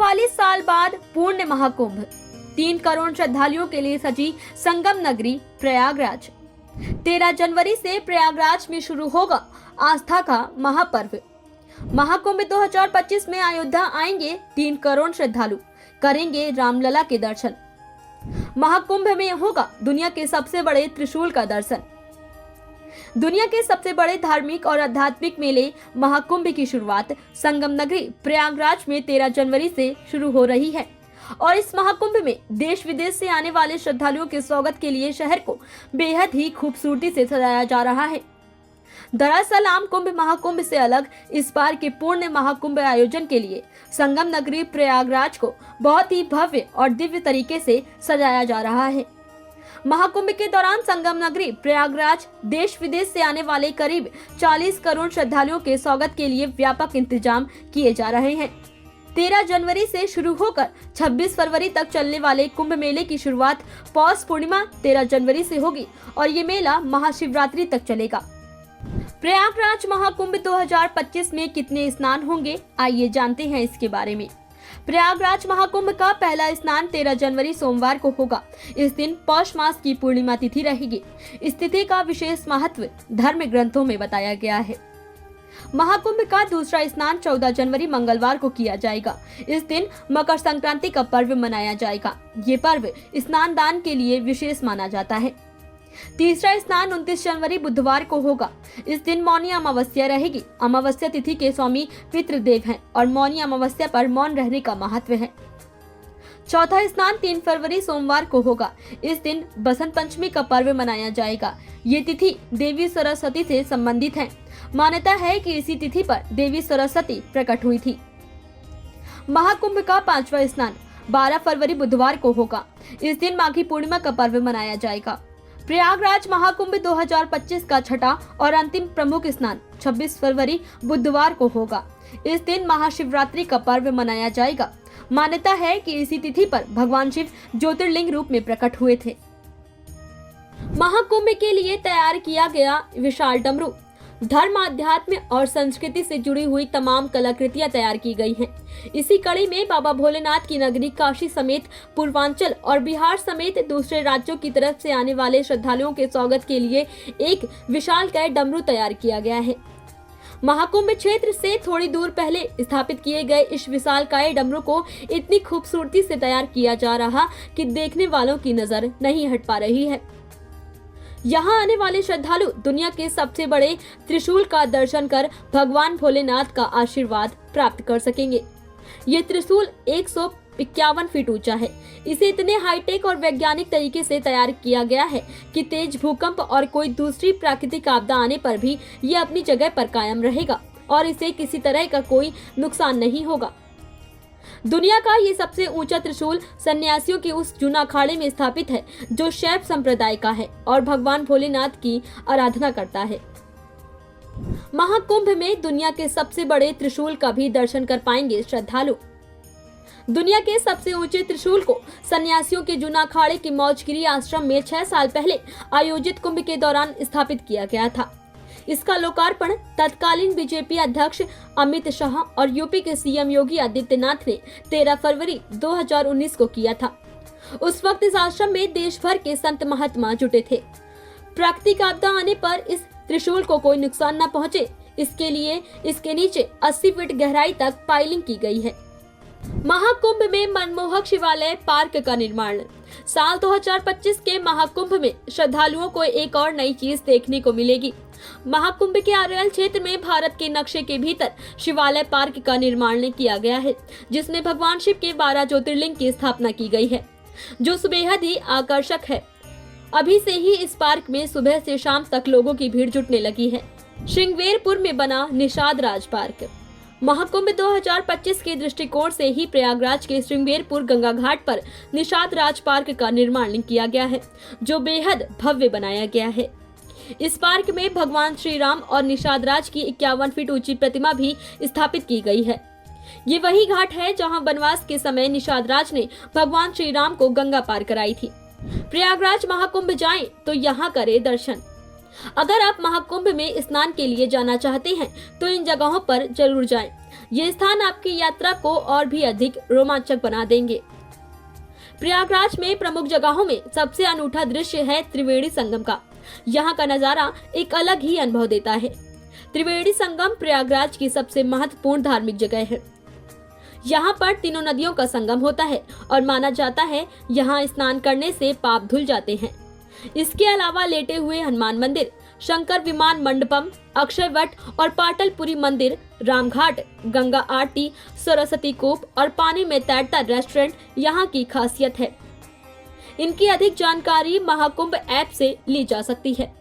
44 साल बाद पूर्ण महाकुंभ, 3 करोड़ श्रद्धालुओं के लिए सजी संगम नगरी प्रयागराज। 13 जनवरी से प्रयागराज में शुरू होगा आस्था का महापर्व। महाकुंभ 2025 में अयोध्या आएंगे 3 करोड़ श्रद्धालु, करेंगे रामलला के दर्शन। महाकुंभ में होगा दुनिया के सबसे बड़े त्रिशूल का दर्शन। दुनिया के सबसे बड़े धार्मिक और आध्यात्मिक मेले महाकुंभ की शुरुआत संगम नगरी प्रयागराज में 13 जनवरी से शुरू हो रही है और इस महाकुंभ में देश विदेश से आने वाले श्रद्धालुओं के स्वागत के लिए शहर को बेहद ही खूबसूरती से सजाया जा रहा है। दरअसल आम कुंभ महाकुंभ से अलग इस बार के पूर्ण महाकुंभ आयोजन के लिए संगम नगरी प्रयागराज को बहुत ही भव्य और दिव्य तरीके से सजाया जा रहा है। महाकुंभ के दौरान संगम नगरी प्रयागराज देश विदेश से आने वाले करीब 40 करोड़ श्रद्धालुओं के स्वागत के लिए व्यापक इंतजाम किए जा रहे हैं। 13 जनवरी से शुरू होकर 26 फरवरी तक चलने वाले कुंभ मेले की शुरुआत पौष पूर्णिमा 13 जनवरी से होगी और ये मेला महाशिवरात्रि तक चलेगा। प्रयागराज महाकुंभ 2025 में कितने स्नान होंगे, आइए जानते हैं इसके बारे में। प्रयागराज महाकुंभ का पहला स्नान 13 जनवरी सोमवार को होगा। इस दिन पौष मास की पूर्णिमा तिथि रहेगी। इस तिथि का विशेष महत्व धर्म ग्रंथों में बताया गया है। महाकुंभ का दूसरा स्नान 14 जनवरी मंगलवार को किया जाएगा। इस दिन मकर संक्रांति का पर्व मनाया जाएगा। ये पर्व स्नान दान के लिए विशेष माना जाता है। तीसरा स्नान 29 जनवरी बुधवार को होगा। इस दिन मौनी अमावस्या रहेगी। अमावस्या तिथि के स्वामी पितृदेव हैं और मौनी अमावस्या पर मौन रहने का महत्व है। चौथा स्नान 3 फरवरी सोमवार को होगा। इस दिन बसंत पंचमी का पर्व मनाया जाएगा। ये तिथि देवी सरस्वती से संबंधित है। मान्यता है कि इसी तिथि पर देवी सरस्वती प्रकट हुई थी। महाकुंभ का 5वां स्नान 12 फरवरी बुधवार को होगा। इस दिन माघी पूर्णिमा का पर्व मनाया जाएगा। प्रयागराज महाकुंभ 2025 का छठा और अंतिम प्रमुख स्नान 26 फरवरी बुधवार को होगा। इस दिन महाशिवरात्रि का पर्व मनाया जाएगा। मान्यता है कि इसी तिथि पर भगवान शिव ज्योतिर्लिंग रूप में प्रकट हुए थे। महाकुंभ के लिए तैयार किया गया विशाल डमरू। धर्म, अध्यात्म और संस्कृति से जुड़ी हुई तमाम कलाकृतियां तैयार की गई हैं। इसी कड़ी में बाबा भोलेनाथ की नगरी काशी समेत पूर्वांचल और बिहार समेत दूसरे राज्यों की तरफ से आने वाले श्रद्धालुओं के स्वागत के लिए एक विशालकाय डमरू तैयार किया गया है। महाकुंभ क्षेत्र से थोड़ी दूर पहले स्थापित किए गए इस विशालकाय डमरू को इतनी खूबसूरती से तैयार किया जा रहा कि देखने वालों की नजर नहीं हट पा रही है। यहाँ आने वाले श्रद्धालु दुनिया के सबसे बड़े त्रिशूल का दर्शन कर भगवान भोलेनाथ का आशीर्वाद प्राप्त कर सकेंगे। ये त्रिशूल 151 फीट ऊंचा है। इसे इतने हाईटेक और वैज्ञानिक तरीके से तैयार किया गया है कि तेज भूकंप और कोई दूसरी प्राकृतिक आपदा आने पर भी ये अपनी जगह पर कायम रहेगा और इसे किसी तरह का कोई नुकसान नहीं होगा। दुनिया का ये सबसे ऊंचा त्रिशूल सन्यासियों के उस जूना अखाड़े में स्थापित है जो शैव संप्रदाय का है और भगवान भोलेनाथ की आराधना करता है। महाकुंभ में दुनिया के सबसे बड़े त्रिशूल का भी दर्शन कर पाएंगे श्रद्धालु। दुनिया के सबसे ऊंचे त्रिशूल को सन्यासियों के जूना अखाड़े के मौजगिरी आश्रम में 6 साल पहले आयोजित कुंभ के दौरान स्थापित किया गया था। इसका लोकार्पण तत्कालीन बीजेपी अध्यक्ष अमित शाह और यूपी के सीएम योगी आदित्यनाथ ने 13 फरवरी 2019 को किया था। उस वक्त इस आश्रम में देश भर के संत महात्मा जुटे थे। प्राकृतिक आपदा आने पर इस त्रिशूल को कोई नुकसान न पहुंचे, इसके लिए इसके नीचे 80 फीट गहराई तक पाइलिंग की गई है। महाकुंभ में मनमोहक शिवालय पार्क का निर्माण। साल 2025 के महाकुंभ में श्रद्धालुओं को एक और नई चीज देखने को मिलेगी। महाकुंभ के आरएल क्षेत्र में भारत के नक्शे के भीतर शिवालय पार्क का निर्माण किया गया है, जिसमें भगवान शिव के 12 ज्योतिर्लिंग की स्थापना की गई है, जो बेहद ही आकर्षक है। अभी से ही इस पार्क में सुबह से शाम तक लोगों की भीड़ जुटने लगी है। श्रृंगेरपुर में बना निषाद राज पार्क। महाकुंभ 2025 के दृष्टिकोण से ही प्रयागराज के श्रृंगेरपुर गंगा घाट पर निषाद राज पार्क का निर्माण किया गया है, जो बेहद भव्य बनाया गया है। इस पार्क में भगवान श्री राम और निषाद राज की 51 फीट ऊंची प्रतिमा भी स्थापित की गई है। ये वही घाट है जहां वनवास के समय निषाद राज ने भगवान श्री राम को गंगा पार कराई थी। प्रयागराज महाकुंभ जाएं तो यहाँ करें दर्शन। अगर आप महाकुंभ में स्नान के लिए जाना चाहते हैं तो इन जगहों पर जरूर जाएं। ये स्थान आपकी यात्रा को और भी अधिक रोमांचक बना देंगे। प्रयागराज में प्रमुख जगहों में सबसे अनूठा दृश्य है त्रिवेणी संगम का। यहाँ का नजारा एक अलग ही अनुभव देता है। त्रिवेणी संगम प्रयागराज की सबसे महत्वपूर्ण धार्मिक जगह है। यहाँ पर तीनों नदियों का संगम होता है और माना जाता है यहाँ स्नान करने से पाप धुल जाते हैं। इसके अलावा लेटे हुए हनुमान मंदिर, शंकर विमान मंडपम, अक्षय वट और पाटलपुरी मंदिर, रामघाट, गंगा आरती, सरस्वती कूप और पानी में तैरता रेस्टोरेंट यहाँ की खासियत है। इनकी अधिक जानकारी महाकुंभ ऐप से ली जा सकती है।